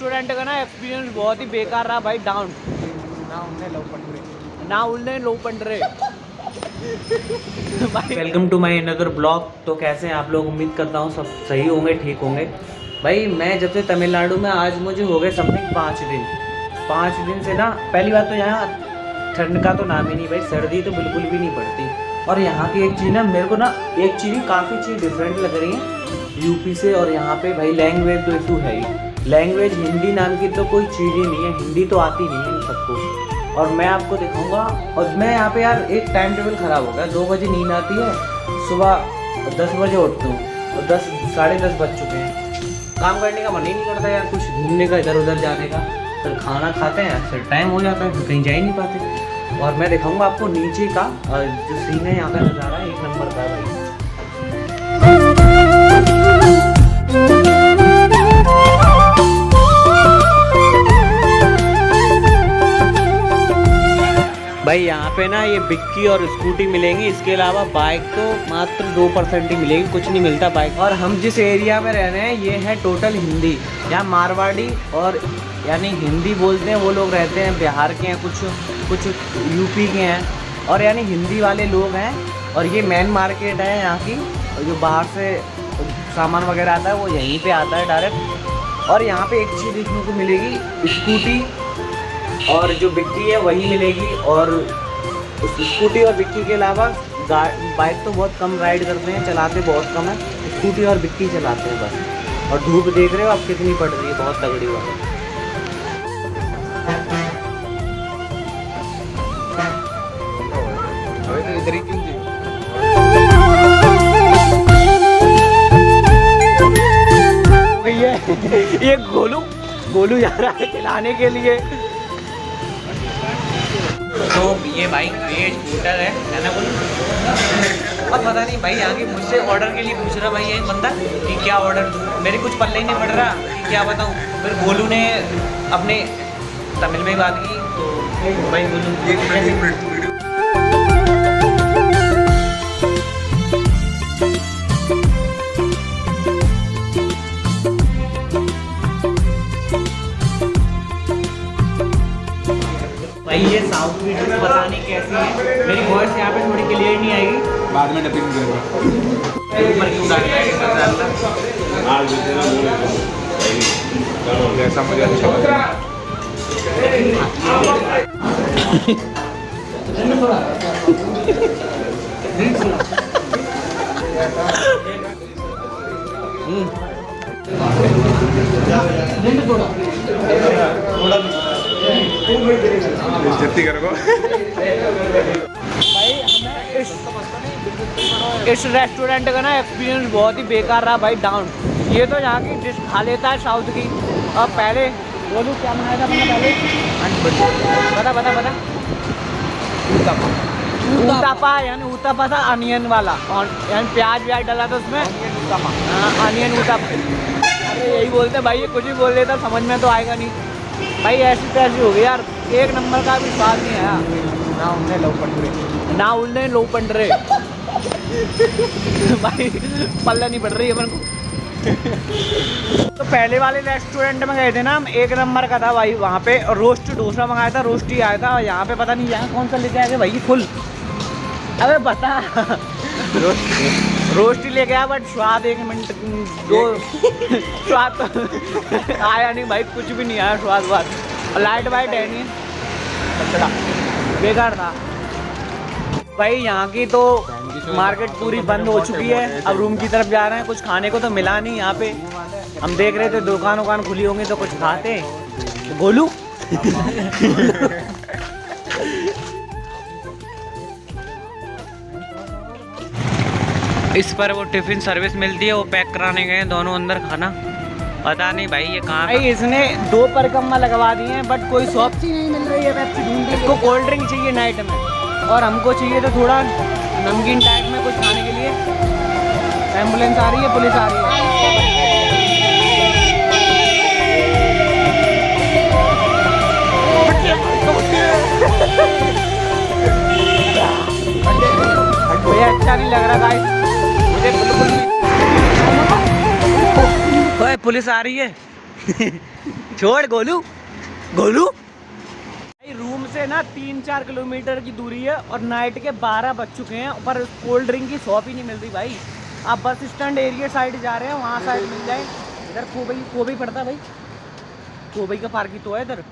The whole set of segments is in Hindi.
रेस्टोरेंट का ना एक्सपीरियंस बहुत ही बेकार रहा भाई। डाउन ना उल्ले लो पंडरे। Welcome to my another blog. तो कैसे हैं आप लोग? उम्मीद करता हूँ सब सही होंगे, ठीक होंगे। भाई मैं जब से तमिलनाडु में, आज मुझे हो गए समथिंग 5 दिन से ना। पहली बात तो यहाँ ठंड का तो नाम ही नहीं भाई, सर्दी तो बिल्कुल भी नहीं पड़ती। और यहाँ की एक चीज़ ना, मेरे को ना एक चीज़ काफ़ी चीज़ डिफरेंट लग रही है यूपी से। और यहाँ पे भाई लैंग्वेज तो इशू है ही। लैंग्वेज हिंदी नाम की तो कोई चीज़ ही नहीं है, हिंदी तो आती नहीं है इन सबको। और मैं आपको दिखाऊंगा। और मैं यहाँ पे यार एक टाइम टेबल ख़राब हो गया। 2 बजे नींद आती है, सुबह 10 बजे उठता हूँ और 10 साढ़े 10 बज चुके हैं। काम करने का मन ही नहीं करता यार, कुछ घूमने का, इधर उधर जाने का। फिर खाना खाते हैं, फिर टाइम हो जाता है, फिर कहीं जा ही नहीं पाते। और मैं दिखाऊंगा आपको नीचे का जो सीन है, यहाँ का नज़ारा एक नंबर का है भाई। यहाँ पे ना ये बिक्की और स्कूटी मिलेंगी, इसके अलावा बाइक तो मात्र 2% ही मिलेगी, कुछ नहीं मिलता बाइक। और हम जिस एरिया में रह रहे हैं ये है टोटल हिंदी। यहाँ मारवाड़ी और यानी हिंदी बोलते हैं वो लोग रहते हैं, बिहार के हैं, कुछ यूपी के हैं, और यानी हिंदी वाले लोग हैं। और ये मेन मार्केट है यहाँ की, और जो बाहर से सामान वगैरह आता है वो यहीं पे आता है डायरेक्ट। और यहाँ पे एक चीज़ देखने को मिलेगी, स्कूटी और जो बिक्की है वही मिलेगी। और उस स्कूटी और बिक्की के अलावा बाइक तो बहुत कम राइड करते हैं, चलाते बहुत कम है। स्कूटी और बिक्की चलाते हैं बस। और धूप देख रहे हो आप कितनी पड़ रही है, बहुत तगड़ी वाली। ये गोलू जा रहा है खिलाने के लिए। तो ये भाई वेज होटल है ना बोलूँ? अब पता नहीं भाई, आगे मुझसे ऑर्डर के लिए पूछ रहा भाई ये बंदा कि क्या ऑर्डर दूँ। मेरे कुछ पल्ले ही नहीं पड़ रहा कि क्या बताऊँ। फिर गोलू ने अपने तमिल में बात की, तो भाई गोलू भाई ये साउथ की डिश पता नहीं कैसी है। मेरी वॉइस यहाँ पे थोड़ी क्लियर नहीं आएगी, बाद में डबिंग करूँगा। ऊपर क्यों डाल जैसा मुझे अच्छा लगा। भाई हमें इस रेस्टोरेंट का ना एक्सपीरियंस बहुत ही बेकार रहा भाई। डाउन ये तो यहाँ की डिश खा लेता है साउथ की। और पहले बोलूँ क्या बनाया था मैंने पहले? बता ऊतापा, यानी ऊतापा था अनियन वाला, और यानी प्याज व्याज डाला था उसमें। अनियन ऊतापा, अरे यही बोलते हैं भाई, ये कुछ भी बोल देता, समझ में तो आएगा नहीं भाई। ऐसी तैसी हो गई यार, एक नंबर का भी स्वाद नहीं आया। ना उल्ले लो पंडरे भाई, पल्ला नहीं पड़ रही है अपन को। तो पहले वाले रेस्टोरेंट में गए थे ना हम, एक नंबर का था भाई। वहाँ पे रोस्ट डोसा मंगाया था, रोस्ट ही आया था। और यहाँ पे पता नहीं यहाँ कौन सा लेके आए थे भाई, फुल। अबे बता रोस्ट ही लेके आया, बट स्वाद 1 मिनट 2 स्वाद तो आया नहीं भाई, कुछ भी नहीं आया स्वाद। लाइट वाइट है नहीं, कचड़ा बेकार था भाई। यहाँ की तो मार्केट पूरी बंद हो चुकी है। अब रूम की तरफ जा रहे हैं, कुछ खाने को तो मिला नहीं यहाँ पे। हम देख रहे थे दुकान खुली होंगी तो कुछ खाते। गोलू इस पर वो टिफिन सर्विस मिलती है, वो पैक कराने गए दोनों अंदर खाना। पता नहीं भाई ये कहाँ भाई। इसने 2 परिक्रमा लगवा दिए हैं, बट कोई शॉप ही नहीं मिल रही है। पेप्सी ढूंढ रही है, इसको कोल्ड ड्रिंक चाहिए नाइट में, और हमको चाहिए तो थोड़ा नमकीन टाइप में कुछ खाने के लिए। एम्बुलेंस आ रही है, पुलिस आ रही है। भैया अच्छा नहीं लग रहा गाइस मुझे बिल्कुल। ओए पुलिस आ रही है छोड़ गोलू गोलू। भाई रूम से ना 3-4 किलोमीटर की दूरी है और नाइट के 12 बज चुके हैं, पर कोल्ड ड्रिंक की शॉप ही नहीं मिल रही भाई। आप बस स्टैंड एरिया साइड जा रहे हैं, वहाँ साइड मिल जाए। इधर कोबई पड़ता है भाई, कोबई का पार्क ही तो है इधर।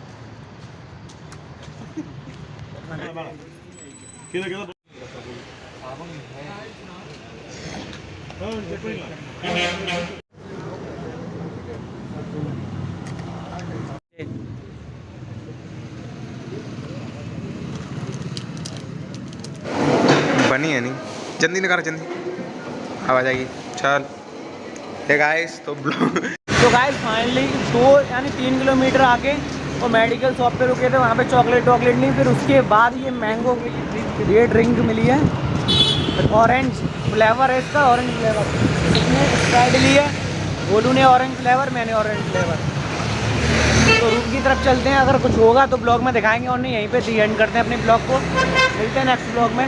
बनी है नहीं जल्दी निकाल जल्दी आवाज आएगी चल। हे गाइस तो गाइस फाइनली 2 यानी 3 किलोमीटर आके वो मेडिकल शॉप पे रुके थे, वहाँ पे चॉकलेट नहीं, फिर उसके बाद ये मैंगो की ये ड्रिंक मिली है, ऑरेंज फ्लेवर है इसका, ऑरेंज फ्लेवर। इसने स्प्राइट ली है, गोलू ने ऑरेंज फ्लेवर, मैंने ऑरेंज फ्लेवर। तो रूम की तरफ चलते हैं, अगर कुछ होगा तो ब्लॉग में दिखाएंगे, और नहीं यहीं पे दी एंड करते हैं अपने ब्लॉग को। मिलते हैं नेक्स्ट ब्लॉग में।